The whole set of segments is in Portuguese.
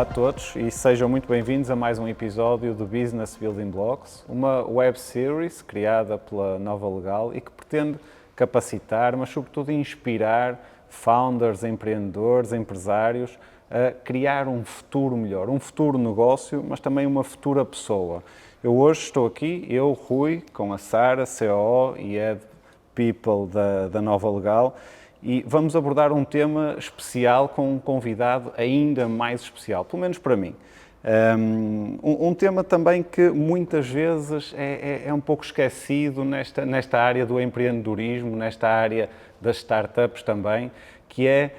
Olá a todos e sejam muito bem-vindos a mais um episódio do Business Building Blocks, uma web series criada pela Nova Legal e que pretende capacitar, mas sobretudo inspirar founders, empreendedores, empresários a criar um futuro melhor, um futuro negócio, mas também uma futura pessoa. Eu hoje estou aqui, eu, Rui, com a Sara, COO e Head People da Nova Legal, e vamos abordar um tema especial com um convidado ainda mais especial, pelo menos para mim. Um tema também que muitas vezes é um pouco esquecido nesta área do empreendedorismo, nesta área das startups também, que é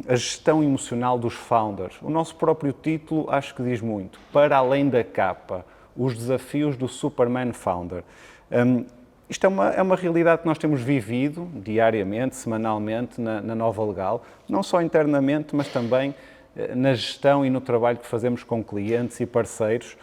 a gestão emocional dos founders. O nosso próprio título acho que diz muito, para além da capa, os desafios do Superman Founder. Isto é uma realidade que nós temos vivido diariamente, semanalmente, na Nova Legal, não só internamente, mas também na gestão e no trabalho que fazemos com clientes e parceiros.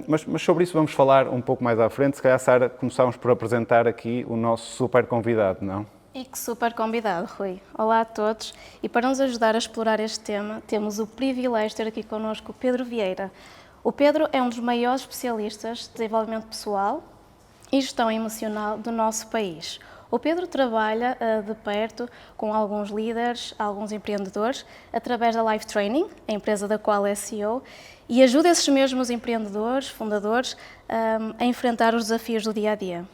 Mas sobre isso vamos falar um pouco mais à frente. Se calhar, Sara, começámos por apresentar aqui o nosso super convidado, não? E que super convidado, Rui. Olá a todos. E para nos ajudar a explorar este tema, temos o privilégio de ter aqui connosco o Pedro Vieira. O Pedro é um dos maiores especialistas de desenvolvimento pessoal e gestão emocional do nosso país. O Pedro trabalha de perto com alguns líderes, alguns empreendedores, através da Life Training, a empresa da qual é CEO, e ajuda esses mesmos empreendedores, fundadores, a enfrentar os desafios do dia-a-dia.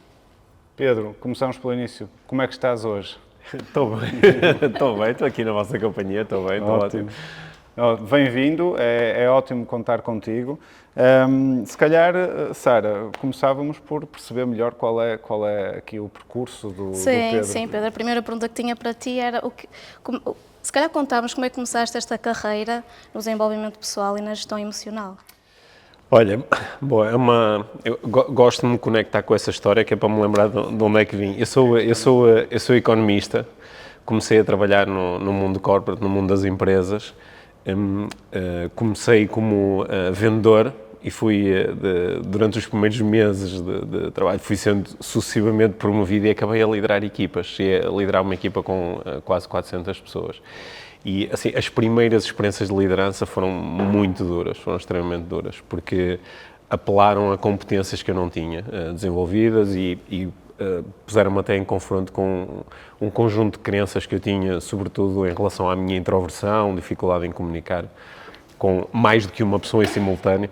Pedro, começamos pelo início. Como é que estás hoje? Estou bem, estou aqui na vossa companhia, estou bem, estou ótimo. Bem-vindo, é ótimo contar contigo. Se calhar, Sara, começávamos por perceber melhor qual é aqui o percurso do Pedro. Sim, Pedro. A primeira pergunta que tinha para ti era, se calhar contávamos como é que começaste esta carreira no desenvolvimento pessoal e na gestão emocional. Olha, bom, eu gosto de me conectar com essa história, que é para me lembrar de onde é que vim. Eu sou economista, comecei a trabalhar no mundo corporate, no mundo das empresas. Comecei como vendedor e fui, durante os primeiros meses de trabalho, fui sendo sucessivamente promovido e acabei a liderar equipas. Cheguei a liderar uma equipa com quase 400 pessoas. E, assim, as primeiras experiências de liderança foram muito duras, foram extremamente duras, porque apelaram a competências que eu não tinha desenvolvidas e puseram-me até em confronto com um conjunto de crenças que eu tinha, sobretudo em relação à minha introversão, dificuldade em comunicar com mais do que uma pessoa em simultâneo.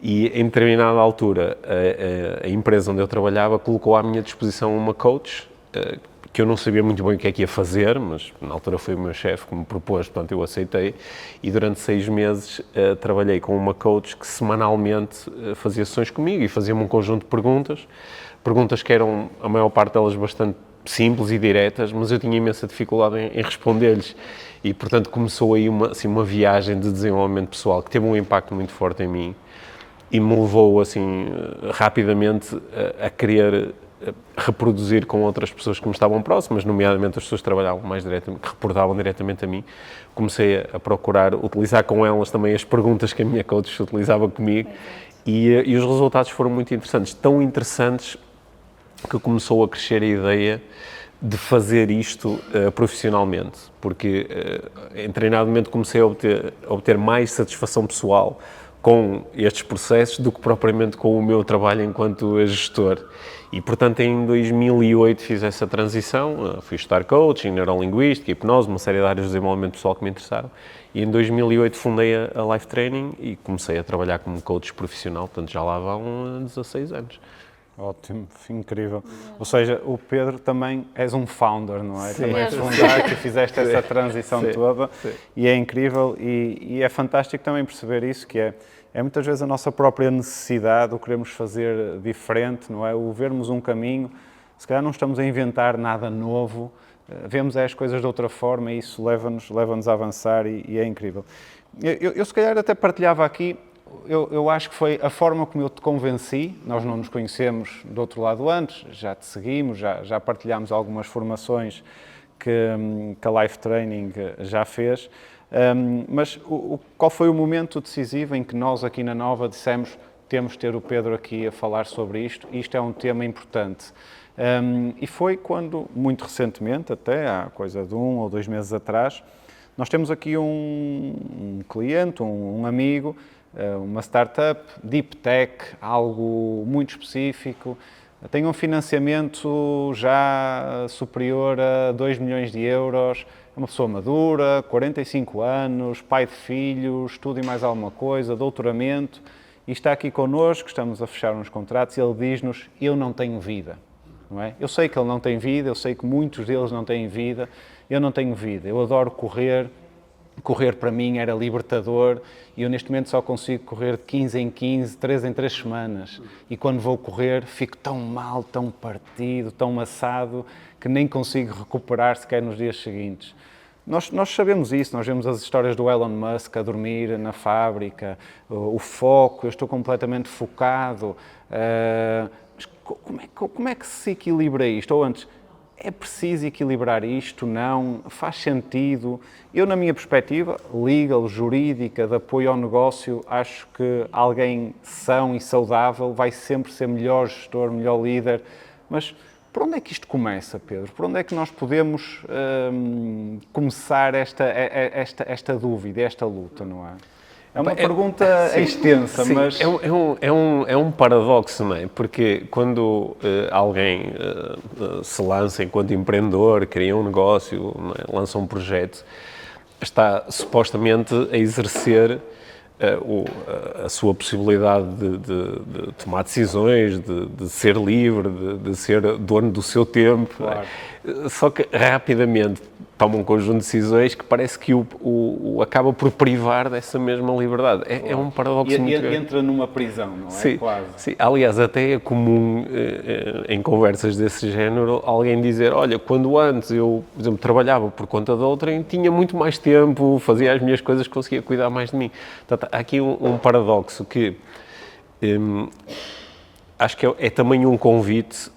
E, em determinada altura, a empresa onde eu trabalhava colocou à minha disposição uma coach, que eu não sabia muito bem o que é que ia fazer, mas na altura foi o meu chefe que me propôs, portanto eu aceitei, e durante 6 meses trabalhei com uma coach que semanalmente fazia sessões comigo e fazia-me um conjunto de perguntas que eram, a maior parte delas, bastante simples e diretas, mas eu tinha imensa dificuldade em responder-lhes, e portanto começou aí uma viagem de desenvolvimento pessoal que teve um impacto muito forte em mim e me levou assim rapidamente a querer reproduzir com outras pessoas que me estavam próximas, nomeadamente as pessoas que trabalhavam mais diretamente, que reportavam diretamente a mim. Comecei a procurar utilizar com elas também as perguntas que a minha coach utilizava comigo e os resultados foram muito interessantes, tão interessantes que começou a crescer a ideia de fazer isto profissionalmente, porque em treinamento comecei a obter mais satisfação pessoal com estes processos do que propriamente com o meu trabalho enquanto gestor. E, portanto, em 2008 fiz essa transição, fui estudar coaching, neurolinguística, hipnose, uma série de áreas de desenvolvimento pessoal que me interessaram. E em 2008 fundei a Life Training e comecei a trabalhar como coach profissional, portanto já lá vão 16 anos. Ótimo, incrível. Ou seja, o Pedro também és um founder, não é? Sim. Também fundaste e fizeste essa transição toda. Sim. E é incrível e é fantástico também perceber isso, que é muitas vezes a nossa própria necessidade, o queremos fazer diferente, não é? O vermos um caminho, se calhar não estamos a inventar nada novo, vemos as coisas de outra forma e isso leva-nos a avançar e é incrível. Eu se calhar até partilhava aqui, eu acho que foi a forma como eu te convenci. Nós não nos conhecemos do outro lado antes, já te seguimos, já partilhámos algumas formações que a Life Training já fez, mas qual foi o momento decisivo em que nós aqui na Nova dissemos temos de ter o Pedro aqui a falar sobre isto, e isto é um tema importante. E foi quando, muito recentemente, até há coisa de 1 ou 2 meses atrás, Nós temos aqui um cliente, um amigo, uma startup, deep tech, algo muito específico, tem um financiamento já superior a 2 milhões de euros, é uma pessoa madura, 45 anos, pai de filhos, tudo e mais alguma coisa, doutoramento, e está aqui connosco, estamos a fechar uns contratos e ele diz-nos, eu não tenho vida. Não é? Eu sei que ele não tem vida, eu sei que muitos deles não têm vida, eu não tenho vida, eu adoro correr, correr para mim era libertador e eu neste momento só consigo correr de 15 em 15, 3 em 3 semanas e quando vou correr fico tão mal, tão partido, tão maçado que nem consigo recuperar sequer nos dias seguintes. Nós sabemos isso, nós vemos as histórias do Elon Musk a dormir na fábrica, o foco, eu estou completamente focado. Mas como é que se equilibra isto? Ou antes, é preciso equilibrar isto? Não? Faz sentido? Eu, na minha perspectiva, legal, jurídica, de apoio ao negócio, acho que alguém são e saudável vai sempre ser melhor gestor, melhor líder, mas por onde é que isto começa, Pedro? Por onde é que nós podemos começar esta dúvida, esta luta, não é? É uma pergunta extensa, sim, mas... É um paradoxo, não é? Porque quando alguém se lança enquanto empreendedor, cria um negócio, não é? Lança um projeto, está supostamente a exercer a sua possibilidade de tomar decisões, de ser livre, de ser dono do seu tempo. Claro. Só que rapidamente toma um conjunto de decisões que parece que o acaba por privar dessa mesma liberdade. É um paradoxo muito grande. E entra numa prisão, não é? Sim, Quase. sim. Aliás, até é comum em conversas desse género alguém dizer, olha, quando antes eu, por exemplo, trabalhava por conta de outrem, tinha muito mais tempo, fazia as minhas coisas, conseguia cuidar mais de mim. Portanto, há aqui um paradoxo que acho que é também um convite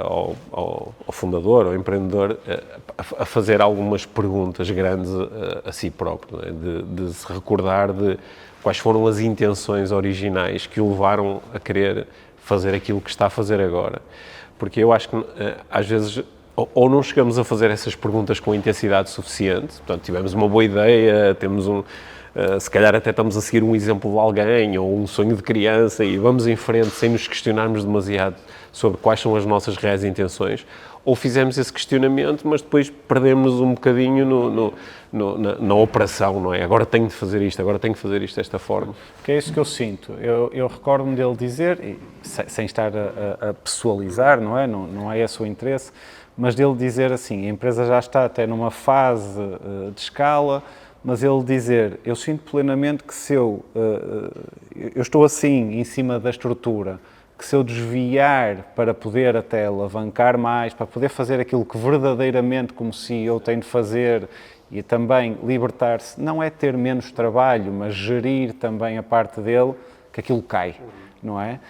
ao fundador, ao empreendedor, a fazer algumas perguntas grandes a si próprio, não é? de se recordar de quais foram as intenções originais que o levaram a querer fazer aquilo que está a fazer agora. Porque eu acho que, às vezes, ou não chegamos a fazer essas perguntas com intensidade suficiente, portanto, tivemos uma boa ideia, temos se calhar até estamos a seguir um exemplo de alguém ou um sonho de criança e vamos em frente sem nos questionarmos demasiado sobre quais são as nossas reais intenções, ou fizemos esse questionamento, mas depois perdemos um bocadinho na operação, não é? Agora tenho de fazer isto, agora tenho de fazer isto desta forma. Que é isso que eu sinto. Eu recordo-me dele dizer, e sem estar a pessoalizar, não é? Não é esse o interesse, mas dele dizer assim, a empresa já está até numa fase de escala, mas ele dizer, eu sinto plenamente que se eu estou assim, em cima da estrutura, que se eu desviar para poder até alavancar mais, para poder fazer aquilo que verdadeiramente como CEO tem de fazer e também libertar-se, não é ter menos trabalho, mas gerir também a parte dele, que aquilo cai, não é?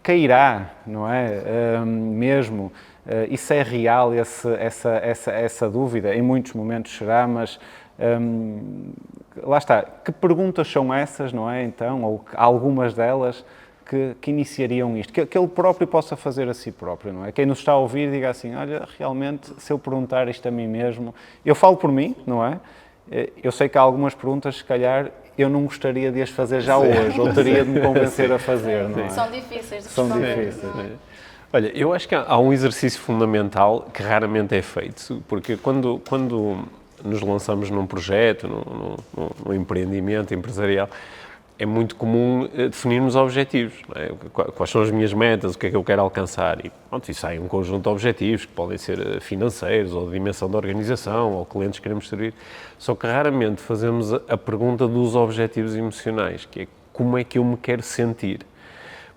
Cairá, não é? Mesmo. Isso é real, essa dúvida, em muitos momentos será, mas lá está. Que perguntas são essas, não é, então, ou algumas delas que iniciariam isto? Que ele próprio possa fazer a si próprio, não é? Quem nos está a ouvir diga assim, olha, realmente, se eu perguntar isto a mim mesmo, eu falo por mim, não é? Eu sei que há algumas perguntas, se calhar, eu não gostaria de as fazer já hoje, ou teria de me convencer a fazer, não é? São difíceis de São responder. difíceis. Olha, eu acho que há um exercício fundamental que raramente é feito, porque quando nos lançamos num projeto, num empreendimento empresarial, é muito comum definirmos objetivos, não é? Quais são as minhas metas, o que é que eu quero alcançar, e pronto, isso aí um conjunto de objetivos, que podem ser financeiros, ou de dimensão da organização, ou clientes que queremos servir, só que raramente fazemos a pergunta dos objetivos emocionais, que é como é que eu me quero sentir.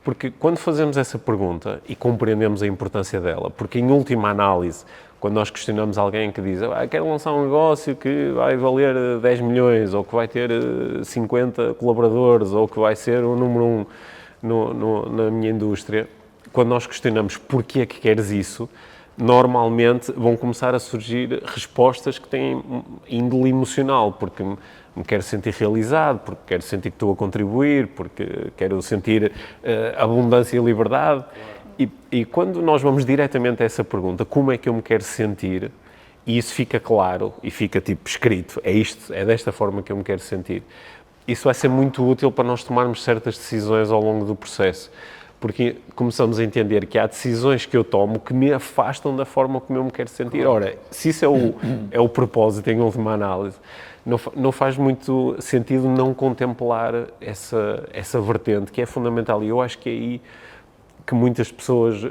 Porque quando fazemos essa pergunta e compreendemos a importância dela, porque em última análise, quando nós questionamos alguém que diz quero lançar um negócio que vai valer 10 milhões, ou que vai ter 50 colaboradores, ou que vai ser o número 1 na minha indústria, quando nós questionamos porquê é que queres isso, normalmente vão começar a surgir respostas que têm índole emocional, porque me quero sentir realizado, porque quero sentir que estou a contribuir, porque quero sentir abundância e liberdade. E quando nós vamos diretamente a essa pergunta, como é que eu me quero sentir, e isso fica claro e fica tipo escrito, é isto, é desta forma que eu me quero sentir. Isso vai ser muito útil para nós tomarmos certas decisões ao longo do processo, porque começamos a entender que há decisões que eu tomo que me afastam da forma como eu me quero sentir. Ora, se isso é o propósito em última análise, não faz muito sentido não contemplar essa vertente que é fundamental, e eu acho que é aí que muitas pessoas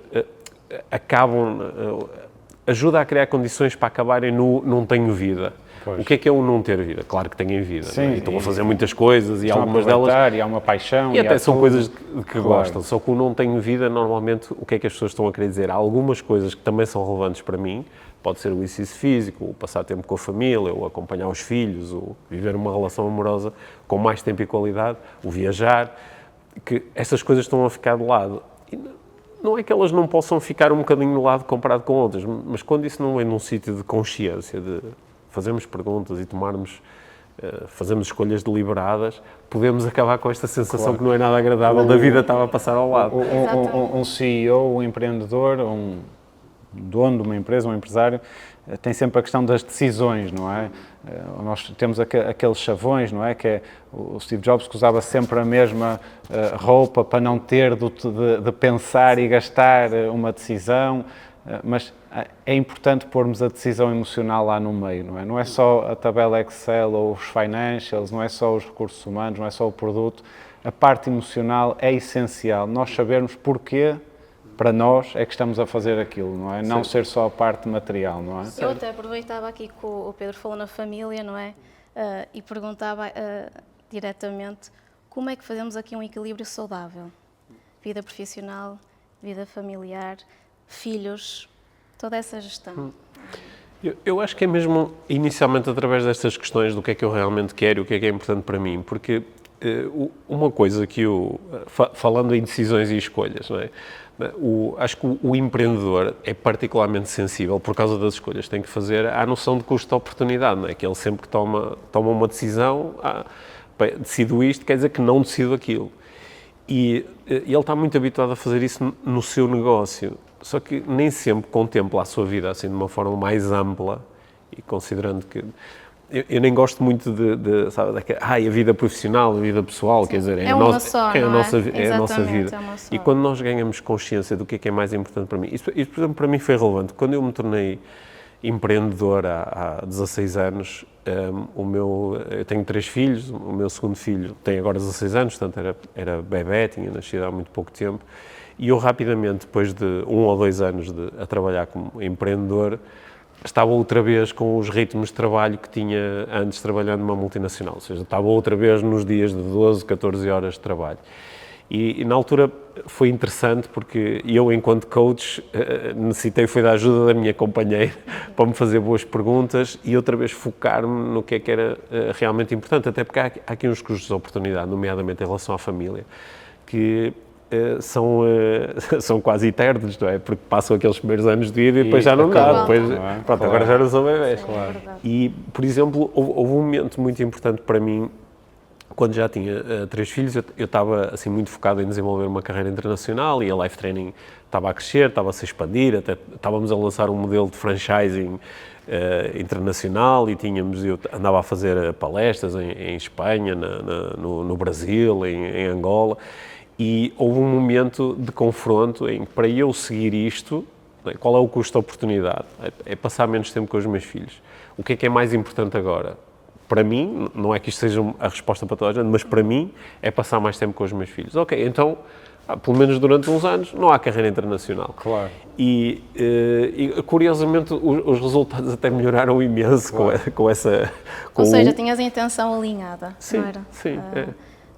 ajuda a criar condições para acabarem no não tenho vida. Pois. O que é o não ter vida? Claro que têm vida. Sim, não é? Estão a fazer muitas coisas e algumas delas... E há uma paixão. E até são coisas que gostam. Só que o não tenho vida, normalmente, o que é que as pessoas estão a querer dizer? Há algumas coisas que também são relevantes para mim. Pode ser o exercício físico, o passar tempo com a família, o acompanhar os filhos, o viver uma relação amorosa com mais tempo e qualidade, o viajar, que essas coisas estão a ficar de lado. E não é que elas não possam ficar um bocadinho de lado comparado com outras, mas quando isso não vem num sítio de consciência, de fazermos perguntas e fazemos escolhas deliberadas, podemos acabar com esta sensação que não é nada agradável da vida estava a passar ao lado. Um CEO, um empreendedor, um dono de uma empresa, um empresário, tem sempre a questão das decisões, não é? Nós temos aqueles chavões, não é? Que é o Steve Jobs, que usava sempre a mesma roupa para não ter de pensar e gastar uma decisão, mas é importante pormos a decisão emocional lá no meio, não é? Não é só a tabela Excel ou os financials, não é só os recursos humanos, não é só o produto. A parte emocional é essencial, nós sabermos porquê para nós é que estamos a fazer aquilo, não é? Não ser só a parte material, não é? Eu até aproveitava aqui que o Pedro falou na família, não é? E perguntava diretamente como é que fazemos aqui um equilíbrio saudável? Vida profissional, vida familiar, filhos, toda essa gestão. Eu acho que é mesmo inicialmente através destas questões do que é que eu realmente quero e o que é importante para mim, porque uma coisa que falando em decisões e escolhas, não é? Acho que o empreendedor é particularmente sensível, por causa das escolhas que tem que fazer, à noção de custo de oportunidade, não é? Que ele sempre que toma uma decisão, decido isto, quer dizer que não decido aquilo. E ele está muito habituado a fazer isso no seu negócio, só que nem sempre contempla a sua vida assim de uma forma mais ampla, e considerando que... Eu nem gosto muito sabe, a vida profissional, a vida pessoal, sim, quer dizer, é a nossa vida. E quando nós ganhamos consciência do que é mais importante para mim, isso, por exemplo, para mim foi relevante. Quando eu me tornei empreendedor há 16 anos, eu tenho 3 filhos, o meu segundo filho tem agora 16 anos, portanto era bebé, tinha nascido há muito pouco tempo, e eu rapidamente, depois de 1 ou 2 anos a trabalhar como empreendedor, estava outra vez com os ritmos de trabalho que tinha antes trabalhando numa multinacional, ou seja, estava outra vez nos dias de 12, 14 horas de trabalho. E na altura foi interessante porque eu, enquanto coach, necessitei foi da ajuda da minha companheira para me fazer boas perguntas e outra vez focar-me no que era realmente importante, até porque há aqui uns custos de oportunidade, nomeadamente em relação à família, que são quase eternos, não é? Porque passam aqueles primeiros anos de vida e depois já não dá. Depois, pronto, agora já não são bebés. Claro. E, por exemplo, houve um momento muito importante para mim, quando já tinha 3 filhos, eu estava assim, muito focado em desenvolver uma carreira internacional e a Life Training estava a crescer, estava a se expandir, até estávamos a lançar um modelo de franchising internacional e eu andava a fazer palestras em Espanha, no Brasil, em Angola. E houve um momento de confronto em que, para eu seguir isto, qual é o custo da oportunidade? É passar menos tempo com os meus filhos. O que é mais importante agora? Para mim, não é que isto seja a resposta para toda a gente, mas para mim é passar mais tempo com os meus filhos. Ok, então, pelo menos durante uns anos, não há carreira internacional. Claro. E curiosamente, os resultados até melhoraram imenso, claro, com essa... Ou seja, tinhas a intenção alinhada, sim, não era? Sim,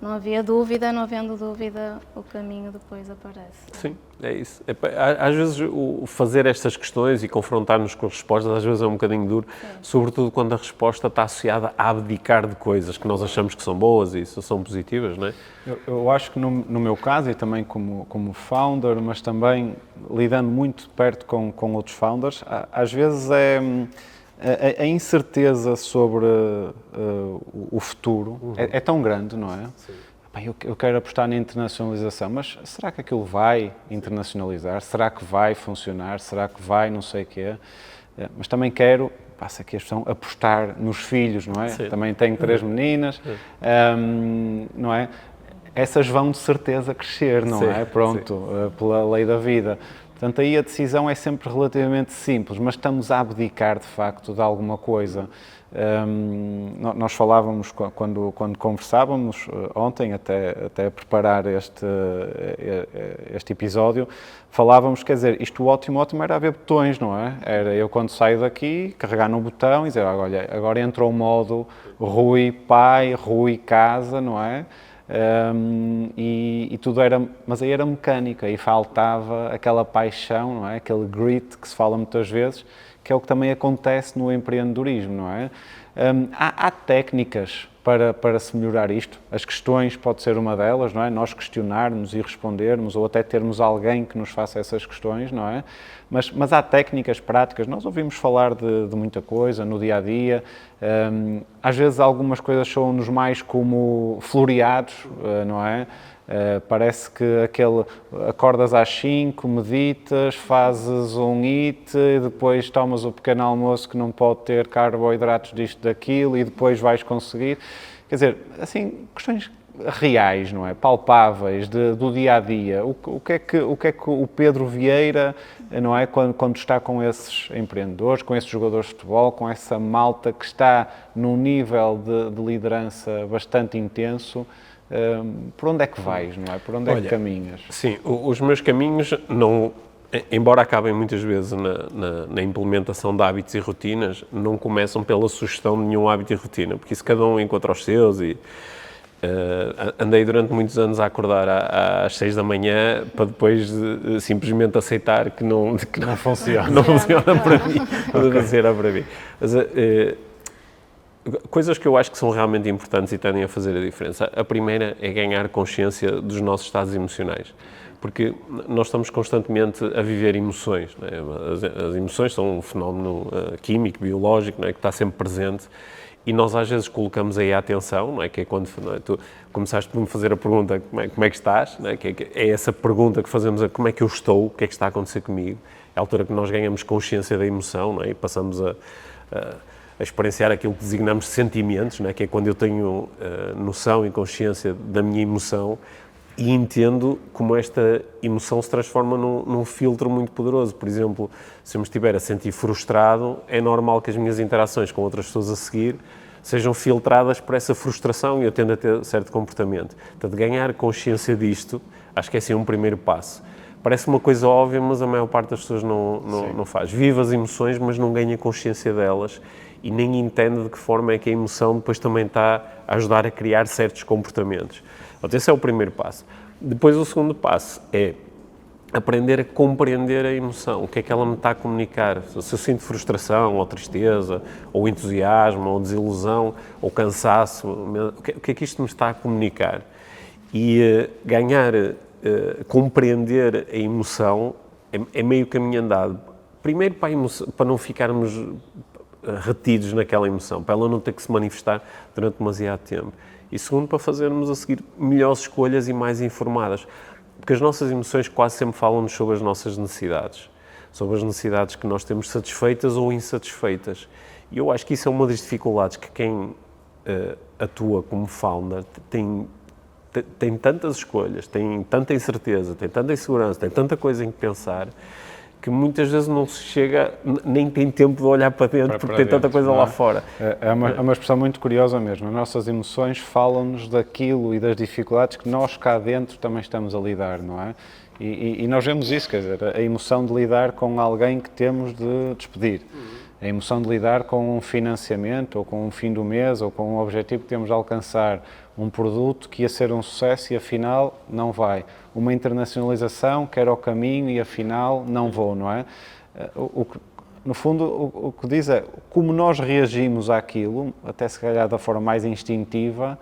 Não havia dúvida, não havendo dúvida, o caminho depois aparece. Sim, é isso. Às vezes, fazer estas questões e confrontar-nos com as respostas, às vezes é um bocadinho duro, sim, sobretudo quando a resposta está associada a abdicar de coisas que nós achamos que são boas e são positivas, não é? Eu acho que no meu caso, e também como founder, mas também lidando muito perto com outros founders, às vezes a incerteza sobre o futuro é tão grande, não é? Sim. Bem, eu quero apostar na internacionalização, mas será que aquilo vai internacionalizar? Será que vai funcionar? Será que vai não sei o quê? Mas também quero passa aqui a expressão, apostar nos filhos, não é? Sim. Também tenho 3 meninas, não é? Essas vão de certeza crescer, não é? Pronto, pela lei da vida. Portanto, aí a decisão é sempre relativamente simples, mas estamos a abdicar, de facto, de alguma coisa. Nós falávamos, quando conversávamos ontem, até preparar este episódio, falávamos, quer dizer, isto o ótimo era haver botões, não é? Era eu, quando saio daqui, carregar no botão e dizer, olha, agora entrou o modo Rui pai, Rui casa, não é? E tudo era, mas aí era mecânica, aí faltava aquela paixão, não é? Aquele grit que se fala muitas vezes, que é o que também acontece no empreendedorismo, não é? Há técnicas para se melhorar isto. As questões pode ser uma delas, não é? Nós questionarmos e respondermos, ou até termos alguém que nos faça essas questões, não é? Mas há técnicas práticas. Nós ouvimos falar de muita coisa no dia-a-dia. Às vezes algumas coisas soam-nos mais como floreados, não é? Parece que acordas às 5, meditas, fazes um HIIT, e depois tomas o pequeno almoço que não pode ter carboidratos disto, daquilo, e depois vais conseguir. Quer dizer, assim, questões reais, não é? Palpáveis, do dia-a-dia. O que é que o Pedro Vieira, não é? Quando está com esses empreendedores, com esses jogadores de futebol, com essa malta que está num nível de liderança bastante intenso, por onde é que vais, não é? Por onde é que caminhas? Sim, os meus caminhos, não, embora acabem muitas vezes na implementação de hábitos e rotinas, não começam pela sugestão de nenhum hábito e rotina, porque isso cada um encontra os seus e andei durante muitos anos a acordar às 6 da manhã para depois simplesmente aceitar que não funciona. Não funciona para mim. Não funciona para mim. Mas, coisas que eu acho que são realmente importantes e tendem a fazer a diferença. A primeira é ganhar consciência dos nossos estados emocionais, porque nós estamos constantemente a viver emoções, não é? As emoções são um fenómeno químico, biológico, não é? Que está sempre presente, e nós às vezes colocamos aí a atenção, não é? Que é quando, não é? Tu começaste por me fazer a pergunta, como é que estás, não é? É essa pergunta que fazemos, como é que eu estou, o que é que está a acontecer comigo. É a altura que nós ganhamos consciência da emoção, não é? E passamos a experienciar aquilo que designamos de sentimentos, não é? Que é quando eu tenho noção e consciência da minha emoção e entendo como esta emoção se transforma num filtro muito poderoso. Por exemplo, se eu me estiver a sentir frustrado, é normal que as minhas interações com outras pessoas a seguir sejam filtradas por essa frustração e eu tendo a ter certo comportamento. Portanto, ganhar consciência disto, acho que é assim um primeiro passo. Parece uma coisa óbvia, mas a maior parte das pessoas não faz. Vive as emoções, mas não ganha consciência delas e nem entende de que forma é que a emoção depois também está a ajudar a criar certos comportamentos. Então, esse é o primeiro passo. Depois, o segundo passo é aprender a compreender a emoção. O que é que ela me está a comunicar? Se eu sinto frustração, ou tristeza, ou entusiasmo, ou desilusão, ou cansaço, o que é que isto me está a comunicar? E compreender a emoção é meio caminho andado. Primeiro, para não ficarmos retidos naquela emoção, para ela não ter que se manifestar durante demasiado tempo. E segundo, para fazermos a seguir melhores escolhas e mais informadas. Porque as nossas emoções quase sempre falam-nos sobre as nossas necessidades. Sobre as necessidades que nós temos satisfeitas ou insatisfeitas. E eu acho que isso é uma das dificuldades que quem atua como founder tem tantas escolhas, tem tanta incerteza, tem tanta insegurança, tem tanta coisa em que pensar, que muitas vezes não se chega, nem tem tempo de olhar para dentro, porque tem tanta coisa lá fora. É uma expressão muito curiosa mesmo. As nossas emoções falam-nos daquilo e das dificuldades que nós cá dentro também estamos a lidar, não é? E nós vemos isso, quer dizer, a emoção de lidar com alguém que temos de despedir, a emoção de lidar com um financiamento, ou com um fim do mês, ou com um objetivo que temos de alcançar, um produto que ia ser um sucesso e afinal não vai. Uma internacionalização que era o caminho e afinal não vou, não é? No fundo, o que diz é como nós reagimos àquilo, até se calhar da forma mais instintiva,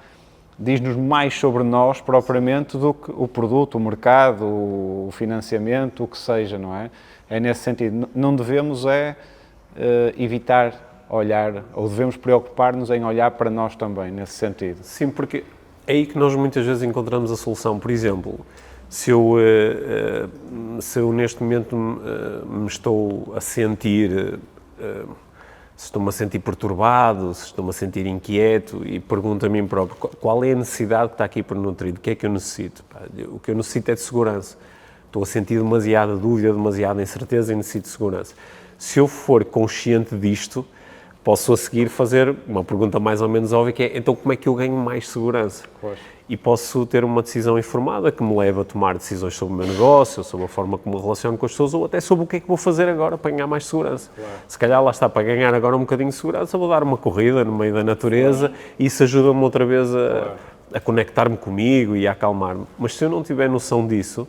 diz-nos mais sobre nós propriamente do que o produto, o mercado, o financiamento, o que seja, não é? É nesse sentido. Não devemos evitar olhar, ou devemos preocupar-nos em olhar para nós também, nesse sentido. Sim, porque é aí que nós muitas vezes encontramos a solução. Por exemplo, se eu neste momento me estou a sentir, se estou-me a sentir perturbado, se estou-me a sentir inquieto e pergunto a mim próprio qual é a necessidade que está aqui por nutrir, o que é que eu necessito? O que eu necessito é de segurança. Estou a sentir demasiada dúvida, demasiada incerteza e necessito de segurança. Se eu for consciente disto, posso a seguir fazer uma pergunta mais ou menos óbvia, que é, então como é que eu ganho mais segurança? Pois. E posso ter uma decisão informada que me leve a tomar decisões sobre o meu negócio, sobre a forma como me relaciono com as pessoas, ou até sobre o que é que vou fazer agora para ganhar mais segurança. Claro. Se calhar lá está, para ganhar agora um bocadinho de segurança, vou dar uma corrida no meio da natureza e isso ajuda-me outra vez a conectar-me comigo e a acalmar-me. Mas se eu não tiver noção disso,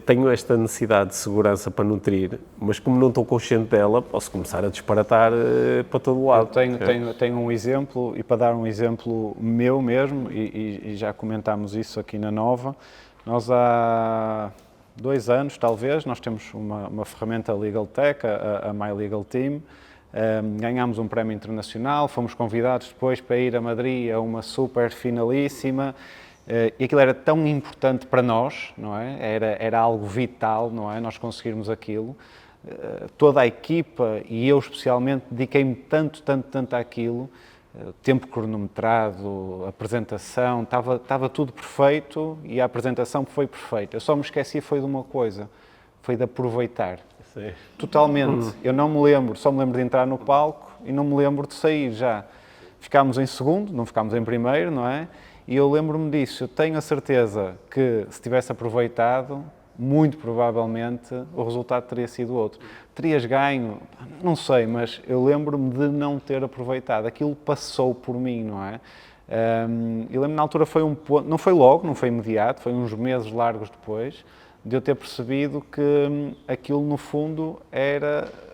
tenho esta necessidade de segurança para nutrir, mas como não estou consciente dela, posso começar a disparatar para todo lado. Eu tenho um exemplo, e para dar um exemplo meu mesmo, e já comentámos isso aqui na Nova, nós há 2 anos, talvez, nós temos uma ferramenta Legal Tech, a My Legal Team, ganhámos um prémio internacional, fomos convidados depois para ir a Madrid a uma super finalíssima, e aquilo era tão importante para nós, não é? Era algo vital, não é? Nós conseguirmos aquilo. Toda a equipa, e eu especialmente, dediquei-me tanto àquilo, tempo cronometrado, apresentação, estava tudo perfeito e a apresentação foi perfeita. Eu só me esqueci foi de uma coisa, foi de aproveitar. Sim. Totalmente. Eu não me lembro, só me lembro de entrar no palco e não me lembro de sair já. Ficámos em segundo, não ficámos em primeiro, não é? E eu lembro-me disso, eu tenho a certeza que se tivesse aproveitado, muito provavelmente o resultado teria sido outro. Terias ganho, não sei, mas eu lembro-me de não ter aproveitado. Aquilo passou por mim, não é? Eu lembro na altura foi um ponto, não foi logo, não foi imediato, foi uns meses largos depois, de eu ter percebido que aquilo no fundo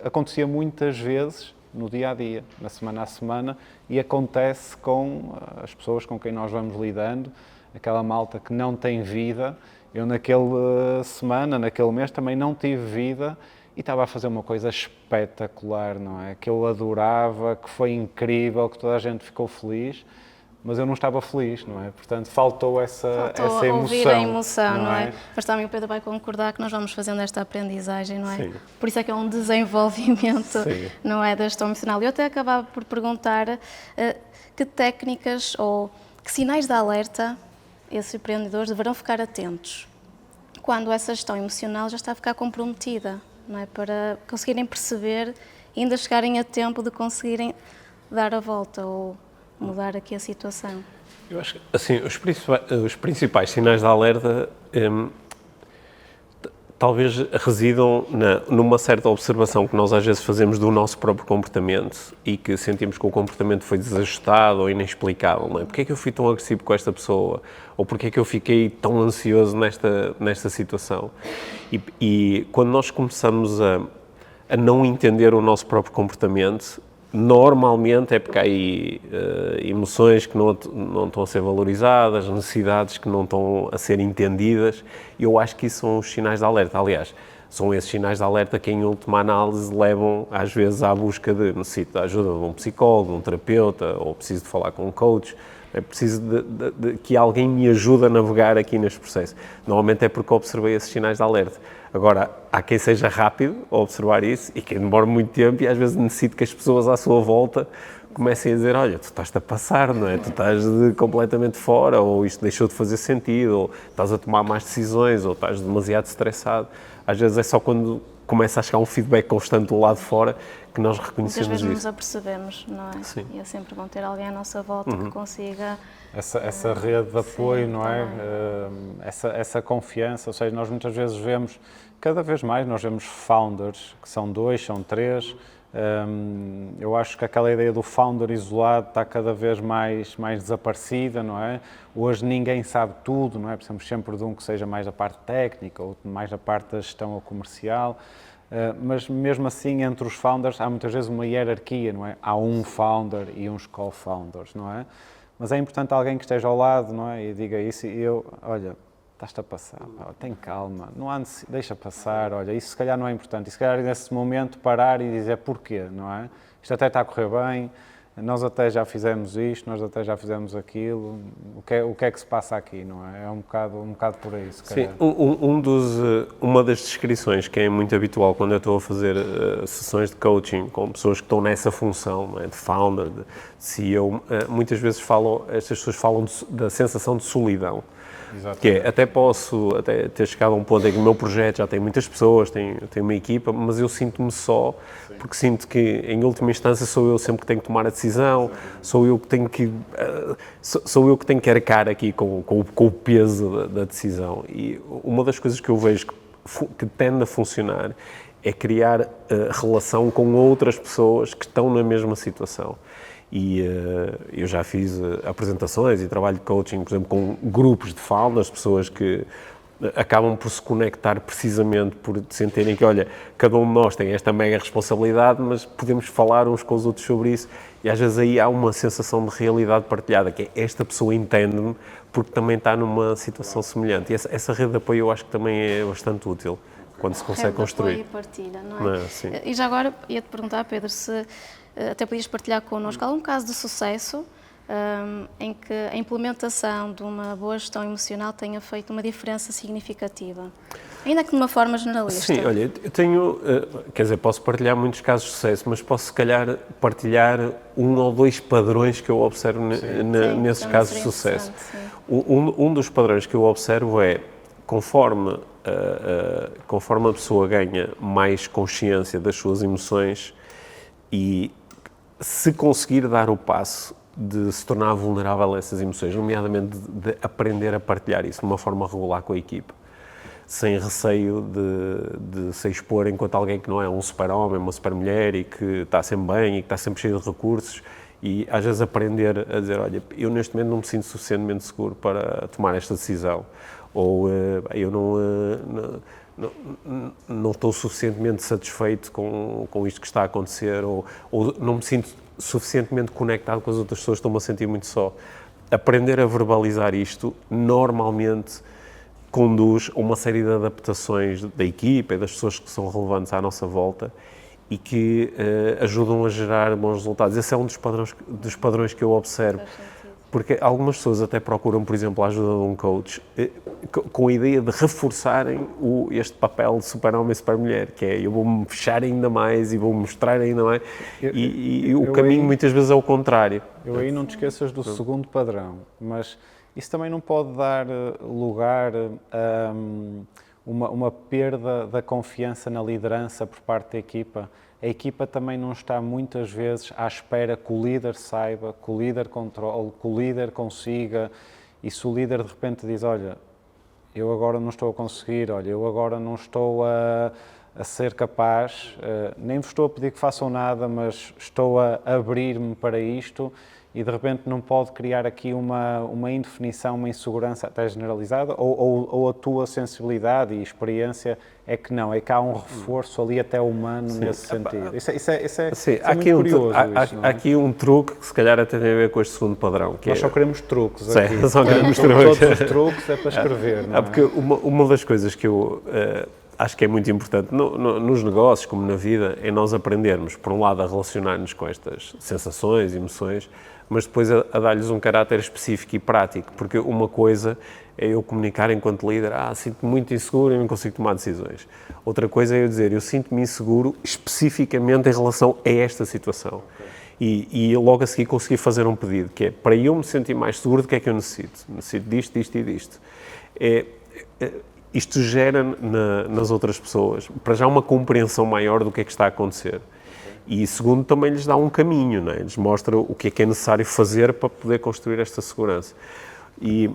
acontecia muitas vezes, no dia a dia, na semana a semana, e acontece com as pessoas com quem nós vamos lidando, aquela malta que não tem vida. Eu naquela semana, naquele mês, também não tive vida e estava a fazer uma coisa espetacular, não é? Que eu adorava, que foi incrível, que toda a gente ficou feliz, mas eu não estava feliz, não é? Portanto, faltou essa emoção. Ouvir a emoção, não é? Mas também o Pedro vai concordar que nós vamos fazendo esta aprendizagem, não é? Sim. Por isso é que é um desenvolvimento, Sim. não é, da gestão emocional. Eu até acabava por perguntar que técnicas ou que sinais de alerta esses empreendedores deverão ficar atentos quando essa gestão emocional já está a ficar comprometida, não é? Para conseguirem perceber e ainda chegarem a tempo de conseguirem dar a volta ou mudar aqui a situação. Eu acho que, assim, os principais sinais de alerta talvez residam numa certa observação que nós às vezes fazemos do nosso próprio comportamento e que sentimos que o comportamento foi desajustado ou inexplicável, não é? Porquê é que eu fui tão agressivo com esta pessoa? Ou porquê é que eu fiquei tão ansioso nesta situação? E quando nós começamos a não entender o nosso próprio comportamento, normalmente é porque há aí emoções que não estão a ser valorizadas, necessidades que não estão a ser entendidas, e eu acho que isso são os sinais de alerta. Aliás, são esses sinais de alerta que, em última análise, levam às vezes à busca de necessito da ajuda de um psicólogo, de um terapeuta, ou preciso de falar com um coach, é preciso de que alguém me ajude a navegar aqui neste processo. Normalmente é porque observei esses sinais de alerta. Agora, há quem seja rápido a observar isso e quem demora muito tempo e às vezes necessita que as pessoas à sua volta comecem a dizer, olha, tu estás-te a passar, não é? Tu estás completamente fora, ou isto deixou de fazer sentido, ou estás a tomar más decisões, ou estás demasiado estressado. Às vezes é só quando começa a chegar um feedback constante do lado de fora que nós reconhecemos muitas vezes isso. nos apercebemos, não é? Sim. E é sempre bom ter alguém à nossa volta que consiga... Essa rede de apoio, sim, não é? Essa confiança, ou seja, nós muitas vezes vemos, cada vez mais nós vemos founders, que são 2, são 3, eu acho que aquela ideia do founder isolado está cada vez mais desaparecida, não é? Hoje ninguém sabe tudo, não é? Precisamos sempre de um que seja mais da parte técnica ou mais da parte da gestão ou comercial, mas mesmo assim entre os founders há muitas vezes uma hierarquia, não é? Há um founder e uns co-founders, não é? Mas é importante alguém que esteja ao lado, não é? E diga isso e eu, olha, estás-te a passar, pá, tem calma, não há deixa passar, olha, isso se calhar não é importante. E se calhar nesse momento parar e dizer porquê, não é? Isto até está a correr bem, nós até já fizemos isto, nós até já fizemos aquilo, o que é que se passa aqui, não é? É um bocado por aí, se calhar. Sim, uma das descrições que é muito habitual quando eu estou a fazer sessões de coaching com pessoas que estão nessa função, não é? De founder, de CEO, muitas vezes estas pessoas falam da sensação de solidão. Exatamente. Que é, até posso ter chegado a um ponto em que o meu projeto já tem muitas pessoas, tem uma equipa, mas eu sinto-me só, porque sinto que, em última instância, sou eu sempre que tenho que tomar a decisão, sou eu que tenho que arcar aqui com o peso da decisão. E uma das coisas que eu vejo que tende a funcionar é criar relação com outras pessoas que estão na mesma situação. E eu já fiz apresentações e trabalho de coaching, por exemplo, com grupos de founders, pessoas que acabam por se conectar precisamente por sentirem que, olha, cada um de nós tem esta mega responsabilidade, mas podemos falar uns com os outros sobre isso, e às vezes aí há uma sensação de realidade partilhada, que é esta pessoa entende-me porque também está numa situação semelhante. E essa rede de apoio eu acho que também é bastante útil quando se consegue construir. Rede de apoio e partilha, não é? Sim. E já agora ia-te perguntar, Pedro, se até podias partilhar connosco algum caso de sucesso em que a implementação de uma boa gestão emocional tenha feito uma diferença significativa, ainda que de uma forma generalista. Sim, olha, eu tenho, quer dizer, posso partilhar muitos casos de sucesso, mas posso se calhar partilhar um ou dois padrões que eu observo nesses casos de sucesso. Um dos padrões que eu observo é, conforme a pessoa ganha mais consciência das suas emoções e se conseguir dar o passo de se tornar vulnerável a essas emoções, nomeadamente de aprender a partilhar isso de uma forma regular com a equipe, sem receio de se expor enquanto alguém que não é um super-homem, uma super-mulher e que está sempre bem e que está sempre cheio de recursos, e às vezes aprender a dizer, olha, eu neste momento não me sinto suficientemente seguro para tomar esta decisão, ou eu não estou suficientemente satisfeito com isto que está a acontecer, ou não me sinto suficientemente conectado com as outras pessoas, estou-me a sentir muito só. Aprender a verbalizar isto normalmente conduz a uma série de adaptações da equipa e das pessoas que são relevantes à nossa volta e que ajudam a gerar bons resultados. Esse é um dos padrões que eu observo. Porque algumas pessoas até procuram, por exemplo, a ajuda de um coach com a ideia de reforçarem este papel de super-homem e super-mulher, que é eu vou-me fechar ainda mais e vou mostrar ainda mais, e o caminho muitas vezes é o contrário. Eu aí não te esqueças do segundo padrão, mas isso também não pode dar lugar a uma perda da confiança na liderança por parte da equipa. A equipa também não está muitas vezes à espera que o líder saiba, que o líder controle, que o líder consiga, e se o líder de repente diz, olha, eu agora não estou a conseguir, olha, eu agora não estou a ser capaz, nem vos estou a pedir que façam nada, mas estou a abrir-me para isto, e de repente não pode criar aqui uma indefinição, uma insegurança até generalizada, ou a tua sensibilidade e experiência é que não, é que há um reforço ali até humano nesse sentido. Isso é muito curioso. Há aqui um truque que se calhar até tem a ver com este segundo padrão. Nós só queremos truques aqui. Só queremos truques. Todos os truques é para escrever, não é? Porque uma das coisas que eu acho que é muito importante nos negócios, como na vida, é nós aprendermos, por um lado, a relacionar-nos com estas sensações, emoções, mas depois a dar-lhes um caráter específico e prático, porque uma coisa é eu comunicar enquanto líder, sinto-me muito inseguro e não consigo tomar decisões. Outra coisa é eu dizer, eu sinto-me inseguro especificamente em relação a esta situação. E logo a seguir conseguir fazer um pedido, que é, para eu me sentir mais seguro, do que é que eu necessito? Necessito disto, disto e disto. Isto gera nas outras pessoas, para já, uma compreensão maior do que é que está a acontecer. E segundo, também lhes dá um caminho, não é? Lhes mostra o que é necessário fazer para poder construir esta segurança. E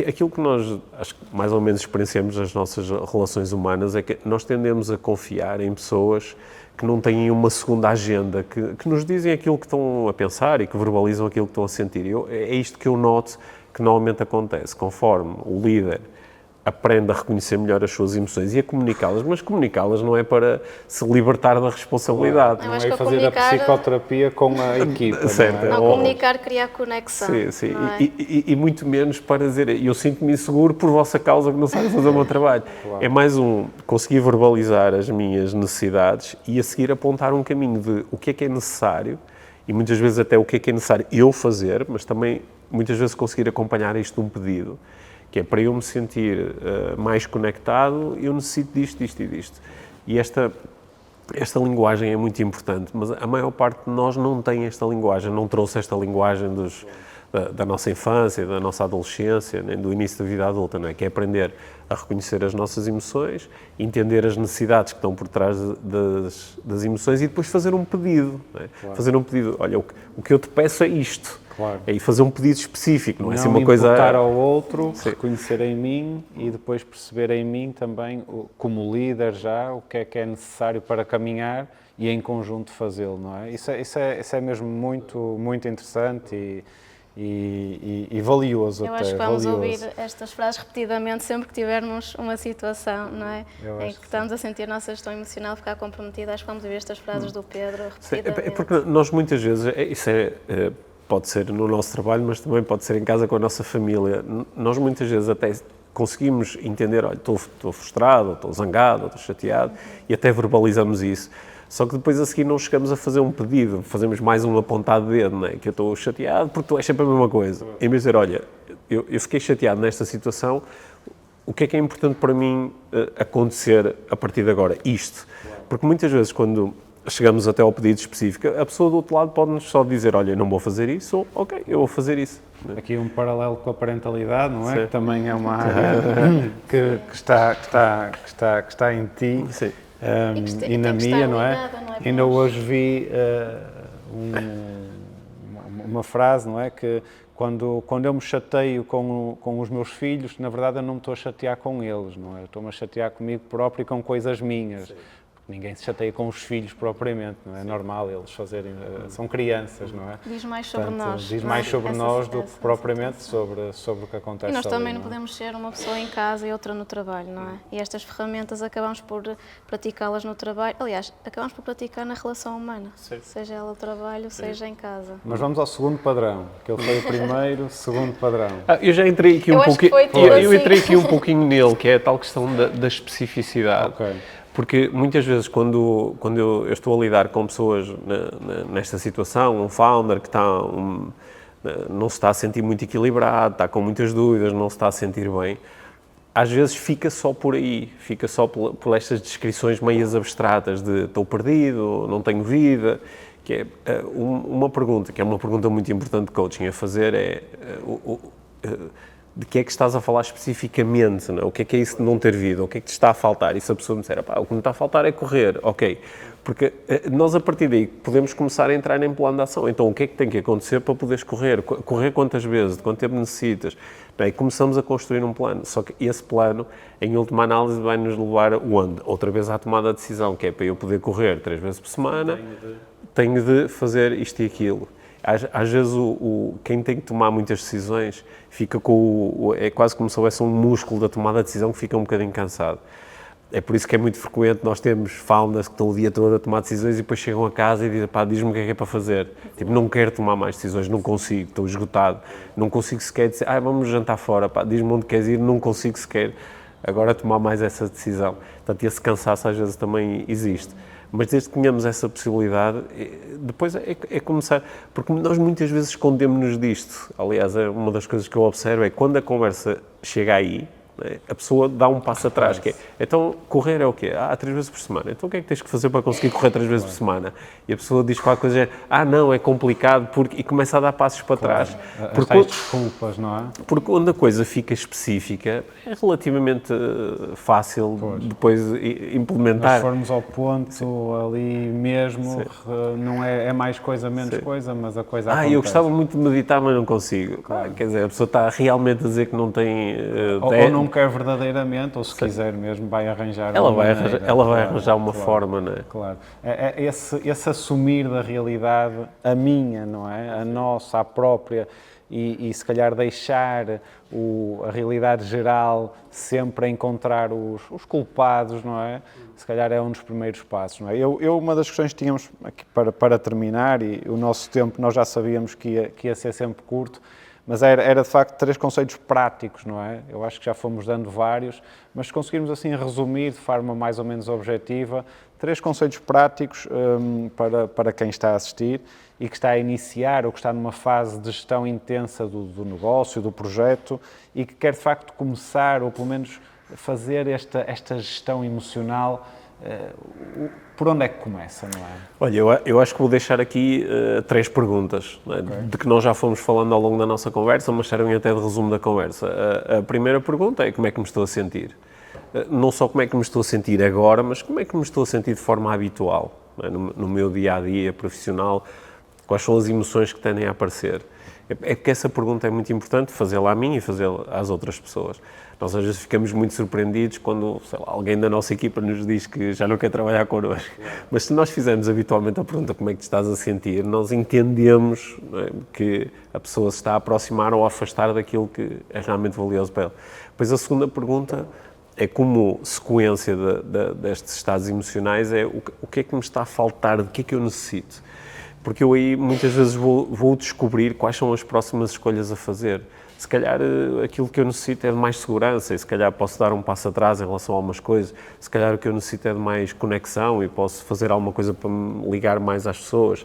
aquilo que nós, acho que mais ou menos experienciamos nas nossas relações humanas é que nós tendemos a confiar em pessoas que não têm uma segunda agenda, que nos dizem aquilo que estão a pensar e que verbalizam aquilo que estão a sentir. É isto que eu noto que normalmente acontece, conforme o líder aprende a reconhecer melhor as suas emoções e a comunicá-las, mas comunicá-las não é para se libertar da responsabilidade. Não é fazer a psicoterapia com a equipa. Certo. Não, comunicar, criar conexão. Sim. E muito menos para dizer, eu sinto-me inseguro por vossa causa que não sabe fazer o meu trabalho. Claro. É mais conseguir verbalizar as minhas necessidades e a seguir apontar um caminho de o que é necessário e muitas vezes até o que é necessário eu fazer, mas também muitas vezes conseguir acompanhar isto num pedido, que é para eu me sentir mais conectado, eu necessito disto, disto e disto. E esta linguagem é muito importante, mas a maior parte de nós não tem esta linguagem, não trouxe esta linguagem da nossa infância, da nossa adolescência, nem do início da vida adulta, não é? Que é aprender a reconhecer as nossas emoções, entender as necessidades que estão por trás das emoções e depois fazer um pedido. Não é? Claro. Fazer um pedido, olha, o que eu te peço é isto. Claro. É fazer um pedido específico, não é assim uma coisa... Não ao outro, sim, reconhecer em mim e depois perceber em mim também, como líder já, o que é necessário para caminhar e em conjunto fazê-lo, não é? Isso é mesmo muito, muito interessante e valioso até. Eu acho que vamos ouvir estas frases repetidamente sempre que tivermos uma situação, não é? Em que estamos a sentir a nossa gestão emocional ficar comprometida. Acho que vamos ouvir estas frases do Pedro repetidamente. Sim, é porque nós muitas vezes, pode ser no nosso trabalho, mas também pode ser em casa com a nossa família. Nós muitas vezes até conseguimos entender, olha, estou frustrado, estou zangado, estou chateado, e até verbalizamos isso. Só que depois a seguir não chegamos a fazer um pedido, fazemos mais um apontado de dedo, não é? Que eu estou chateado porque tu és sempre a mesma coisa. Em vez de dizer, olha, eu fiquei chateado nesta situação, o que é importante para mim acontecer a partir de agora? Isto. Porque muitas vezes quando chegamos até ao pedido específico, a pessoa do outro lado pode-nos só dizer, olha, não vou fazer isso, ou ok, eu vou fazer isso. Aqui um paralelo com a parentalidade, não é? Sim. Que também é uma área que está em ti. Sim. E na minha, não é? Ainda hoje vi uma frase, não é? Que quando eu me chateio com os meus filhos, na verdade eu não me estou a chatear com eles, não é? Estou-me a chatear comigo próprio e com coisas minhas. Sim. Ninguém se chateia com os filhos propriamente, não é? É normal eles fazerem, são crianças, não é? Diz mais sobre nós. Diz mais sobre nós do que propriamente sobre o que acontece ali. E nós também não podemos ser uma pessoa em casa e outra no trabalho, não é? E estas ferramentas acabamos por praticá-las no trabalho, aliás, acabamos por praticar na relação humana, seja ela no trabalho, seja em casa. Mas vamos ao segundo padrão, que ele foi o primeiro, segundo padrão. Eu já entrei aqui eu entrei aqui um pouquinho nele, que é a tal questão da especificidade. Okay. Porque muitas vezes quando eu estou a lidar com pessoas nesta situação, um founder que não se está a sentir muito equilibrado, está com muitas dúvidas, não se está a sentir bem, às vezes fica só por aí, fica só por estas descrições meias abstratas de estou perdido, não tenho vida, que é uma pergunta, que é uma pergunta muito importante de coaching a fazer é de que é que estás a falar especificamente, não é? O que é isso de não ter vida, o que é que te está a faltar? E se a pessoa me disser, o que me está a faltar é correr, ok, porque nós a partir daí podemos começar a entrar em plano de ação, então o que é que tem que acontecer para poderes correr quantas vezes, de quanto tempo necessitas, e começamos a construir um plano, só que esse plano, em última análise, vai nos levar onde? Outra vez à tomada de decisão, que é para eu poder correr 3 vezes por semana, tenho de fazer isto e aquilo. Às vezes quem tem que tomar muitas decisões fica é quase como se houvesse um músculo da tomada de decisão que fica um bocadinho cansado. É por isso que é muito frequente nós temos founders que estão o dia todo a tomar decisões e depois chegam a casa e dizem, diz-me o que é para fazer. Tipo, não quero tomar mais decisões, não consigo, estou esgotado, não consigo sequer dizer, vamos jantar fora, diz-me onde queres ir, não consigo sequer agora tomar mais essa decisão. Portanto, esse cansaço às vezes também existe. Mas desde que tenhamos essa possibilidade, depois é começar, porque nós muitas vezes escondemos-nos disto. Aliás, uma das coisas que eu observo é quando a conversa chega aí, né, a pessoa dá um passo atrás, que é, então, correr é o quê? 3 vezes por semana. Então, o que é que tens que fazer para conseguir correr 3 vezes por semana? E a pessoa diz qualquer coisa, não, é complicado, e começa a dar passos para trás. Porque desculpas, não é? Porque quando a coisa fica específica, é relativamente fácil depois implementar. Se formos ao ponto ali mesmo, não é mais coisa, menos coisa, mas a coisa acontece. Eu gostava muito de meditar, mas não consigo. Quer dizer, a pessoa está realmente a dizer que não tem... ou não quer verdadeiramente, ou se quiser mesmo, vai arranjar ela vai arranjar uma forma, não é? Claro. Esse assumir da realidade, a minha, não é? A nossa, a própria, e se calhar deixar a realidade geral sempre a encontrar os culpados, não é? Se calhar é um dos primeiros passos, não é? Uma das questões que tínhamos aqui para terminar, e o nosso tempo nós já sabíamos que ia ser sempre curto, mas era de facto 3 conceitos práticos, não é? Eu acho que já fomos dando vários, mas se conseguirmos assim resumir de forma mais ou menos objetiva, 3 conceitos práticos para quem está a assistir e que está a iniciar ou que está numa fase de gestão intensa do negócio, do projeto e que quer de facto começar ou pelo menos fazer esta gestão emocional. Por onde é que começa, não é? Olha, eu acho que vou deixar aqui 3 perguntas, né, de que nós já fomos falando ao longo da nossa conversa, mas servem até de resumo da conversa. A primeira pergunta é como é que me estou a sentir? Não só como é que me estou a sentir agora, mas como é que me estou a sentir de forma habitual, né, no meu dia-a-dia profissional, quais são as emoções que tendem a aparecer? É porque essa pergunta é muito importante, fazê-la a mim e fazê-la às outras pessoas. Nós às vezes ficamos muito surpreendidos quando, sei lá, alguém da nossa equipa nos diz que já não quer trabalhar connosco. Mas se nós fizermos habitualmente a pergunta como é que te estás a sentir, nós entendemos, não é, que a pessoa se está a aproximar ou a afastar daquilo que é realmente valioso para ela. Depois a segunda pergunta é como sequência destes estados emocionais, é o que é que me está a faltar, de que é que eu necessito. Porque eu aí muitas vezes vou descobrir quais são as próximas escolhas a fazer. Se calhar aquilo que eu necessito é de mais segurança e se calhar posso dar um passo atrás em relação a algumas coisas. Se calhar o que eu necessito é de mais conexão e posso fazer alguma coisa para me ligar mais às pessoas.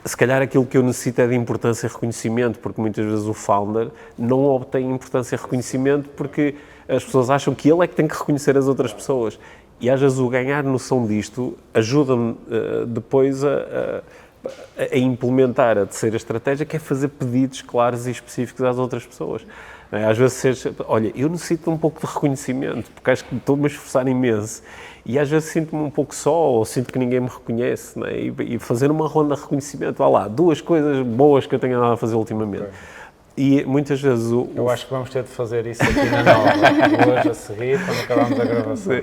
Se calhar aquilo que eu necessito é de importância e reconhecimento, porque muitas vezes o founder não obtém importância e reconhecimento porque as pessoas acham que ele é que tem que reconhecer as outras pessoas. E às vezes o ganhar noção disto ajuda-me depois a implementar a terceira estratégia, que é fazer pedidos claros e específicos às outras pessoas. Às vezes, olha, eu necessito de um pouco de reconhecimento, porque acho que estou-me a esforçar imenso, e às vezes sinto-me um pouco só, ou sinto que ninguém me reconhece, não é? E fazer uma ronda de reconhecimento, vá lá, 2 coisas boas que eu tenho andado a fazer ultimamente. Okay. E muitas vezes eu acho que vamos ter de fazer isso aqui na Nova, hoje a seguir, quando acabarmos a gravação.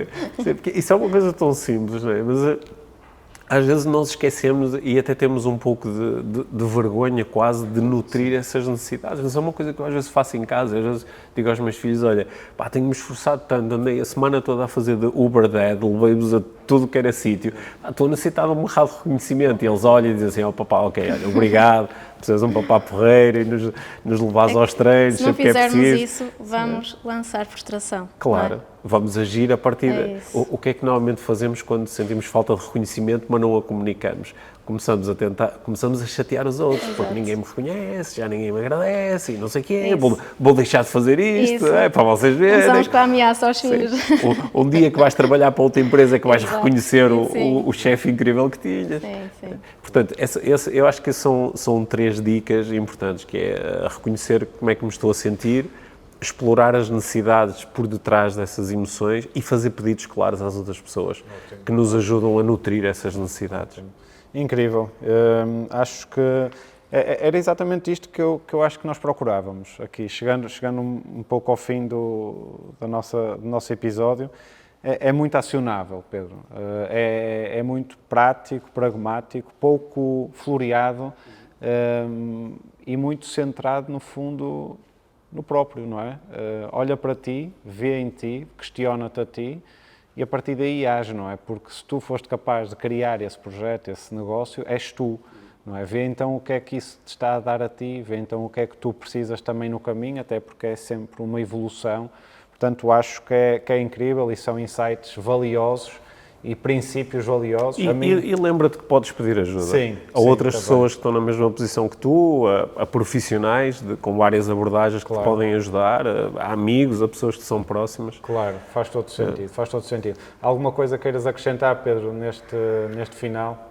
Sim, porque isso é uma coisa tão simples, não é? Mas às vezes nós esquecemos e até temos um pouco de vergonha quase de nutrir essas necessidades. Mas é uma coisa que eu às vezes faço em casa. Às vezes digo aos meus filhos, olha, pá, tenho-me esforçado tanto, andei a semana toda a fazer de Uber Dad, levei-vos a tudo que era sítio, estou a necessitar de um bocado de reconhecimento. E eles olham e dizem assim, oh papá, ok, olha, obrigado, precisas um papá porreiro e nos levares aos treinos, se não sempre que é fizermos preciso. isso, vamos lançar frustração. Claro. Vamos agir a partir o que é que normalmente fazemos quando sentimos falta de reconhecimento, mas não a comunicamos? Começamos a chatear os outros, exato, porque ninguém me reconhece, já ninguém me agradece e não sei o quê, vou deixar de fazer isto, para vocês verem. Começamos com a ameaça aos filhos. Um dia que vais trabalhar para outra empresa é que vais reconhecer o chefe incrível que tinhas. Sim. Portanto, eu acho que são 3 dicas importantes, que é reconhecer como é que me estou a sentir, explorar as necessidades por detrás dessas emoções e fazer pedidos claros às outras pessoas que nos ajudam a nutrir essas necessidades. Incrível. Acho que era exatamente isto que eu acho que nós procurávamos aqui, chegando um pouco ao fim do nosso episódio. É muito acionável, Pedro. É muito prático, pragmático, pouco floreado e muito centrado, no fundo, no próprio, não é? Olha para ti, vê em ti, questiona-te a ti e a partir daí age, não é? Porque se tu foste capaz de criar esse projeto, esse negócio, és tu, não é? Vê então o que é que isso te está a dar a ti, vê então o que é que tu precisas também no caminho, até porque é sempre uma evolução. Portanto, acho que é incrível e são insights valiosos e princípios valiosos. E lembra-te que podes pedir ajuda. Sim, a outras pessoas que estão na mesma posição que tu, a profissionais com várias abordagens que te podem ajudar, a amigos, a pessoas que são próximas. Claro, faz todo sentido. Alguma coisa queiras acrescentar, Pedro, neste final?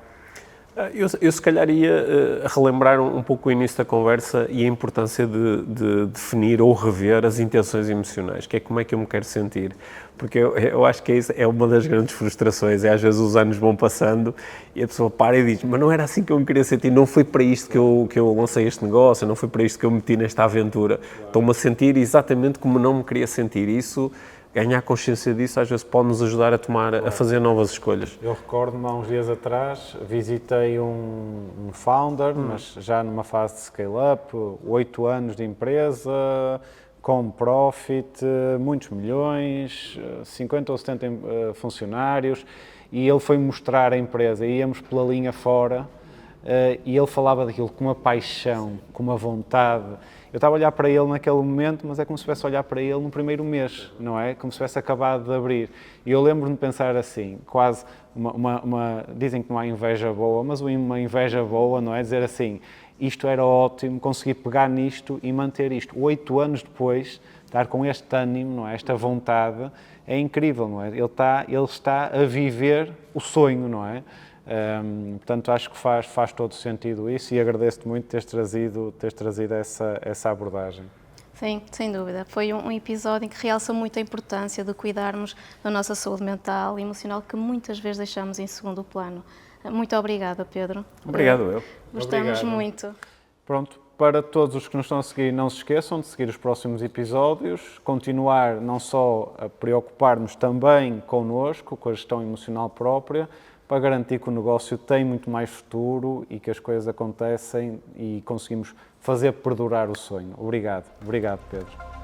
Eu se calhar ia relembrar um pouco o início da conversa e a importância de definir ou rever as intenções emocionais, que é como é que eu me quero sentir. Porque eu acho que é uma das grandes frustrações, às vezes os anos vão passando e a pessoa para e diz, mas não era assim que eu me queria sentir, não foi para isto que eu lancei este negócio, não foi para isto que eu me meti nesta aventura. Estou-me a sentir exatamente como não me queria sentir. Isso, ganhar consciência disso, às vezes pode-nos ajudar a fazer novas escolhas. Eu recordo-me há uns dias atrás, visitei um founder, mas já numa fase de scale-up, 8 anos de empresa, com profit, muitos milhões, 50 ou 70 funcionários, e ele foi mostrar a empresa, íamos pela linha fora, e ele falava daquilo com uma paixão, com uma vontade, Eu estava a olhar para ele naquele momento, mas é como se estivesse a olhar para ele no primeiro mês, não é? Como se tivesse acabado de abrir. E eu lembro-me de pensar assim, quase dizem que não há inveja boa, mas uma inveja boa, não é? Dizer assim, isto era ótimo, consegui pegar nisto e manter isto. 8 anos depois, estar com este ânimo, não é? Esta vontade, é incrível, não é? Ele está a viver o sonho, não é? Portanto, acho que faz todo sentido isso e agradeço-te muito teres trazido essa abordagem. Sim, sem dúvida. Foi um episódio em que realça muito a importância de cuidarmos da nossa saúde mental e emocional, que muitas vezes deixamos em segundo plano. Muito obrigada, Pedro. Obrigado, eu. Gostamos muito. Pronto, para todos os que nos estão a seguir, não se esqueçam de seguir os próximos episódios, continuar não só a preocupar-nos também connosco, com a gestão emocional própria, para garantir que o negócio tem muito mais futuro e que as coisas acontecem e conseguimos fazer perdurar o sonho. Obrigado, Pedro.